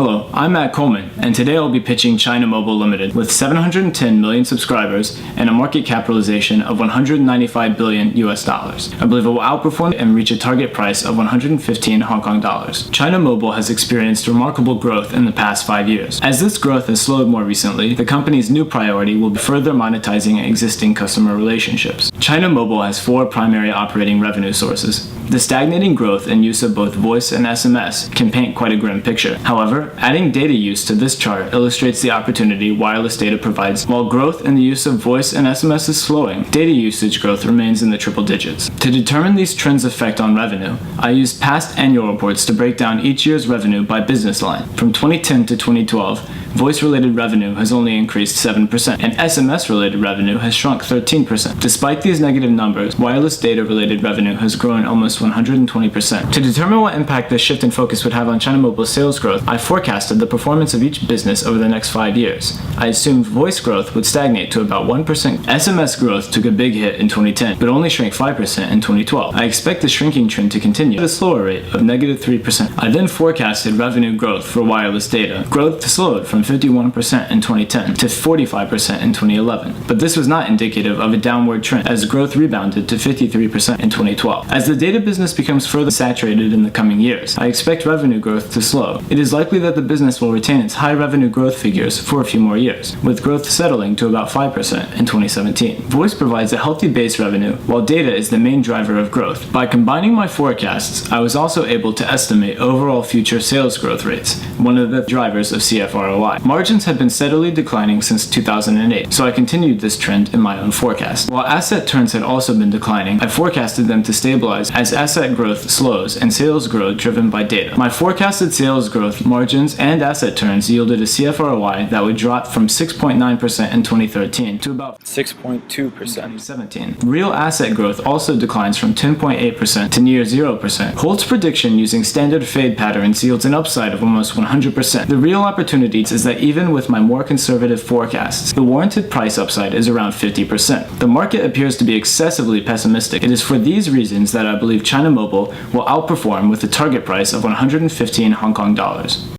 Hello, I'm Matt Coleman, and today I'll be pitching China Mobile Limited with 710 million subscribers and a market capitalization of 195 billion US dollars. I believe it will outperform and reach a target price of 115 Hong Kong dollars. China Mobile has experienced remarkable growth in the past 5 years. As this growth has slowed more recently, the company's new priority will be further monetizing existing customer relationships. China Mobile has 4 primary operating revenue sources. The stagnating growth and use of both voice and SMS can paint quite a grim picture. However, adding data use to this chart illustrates the opportunity wireless data provides. While growth in the use of voice and SMS is slowing, data usage growth remains in the triple digits. To determine these trends' effect on revenue, I used past annual reports to break down each year's revenue by business line. From 2010 to 2012, voice-related revenue has only increased 7%, and SMS-related revenue has shrunk 13%. Despite these negative numbers, wireless data-related revenue has grown almost 120%. To determine what impact this shift in focus would have on China Mobile's sales growth, I forecasted the performance of each business over the next 5 years. I assumed voice growth would stagnate to about 1%. SMS growth took a big hit in 2010, but only shrank 5% in 2012. I expect the shrinking trend to continue at a slower rate of -3%. I then forecasted revenue growth for wireless data. Growth slowed from 51% in 2010 to 45% in 2011, but this was not indicative of a downward trend as growth rebounded to 53% in 2012. As the data business becomes further saturated in the coming years, I expect revenue growth to slow. It is likely that the business will retain its high revenue growth figures for a few more years, with growth settling to about 5% in 2017. Voice provides a healthy base revenue, while data is the main driver of growth. By combining my forecasts, I was also able to estimate overall future sales growth rates, one of the drivers of CFROI. Margins had been steadily declining since 2008, so I continued this trend in my own forecast. While asset turns had also been declining, I forecasted them to stabilize as asset growth slows and sales grow driven by data. My forecasted sales growth, margins, and asset turns yielded a CFROI that would drop from 6.9% in 2013 to about 6.2% in 2017. Real asset growth also declines from 10.8% to near 0%. Holt's prediction using standard fade patterns yields an upside of almost 100%. The real opportunity is that even with my more conservative forecasts, the warranted price upside is around 50%. The market appears to be excessively pessimistic. It is for these reasons that I believe China Mobile will outperform with a target price of 115 Hong Kong dollars.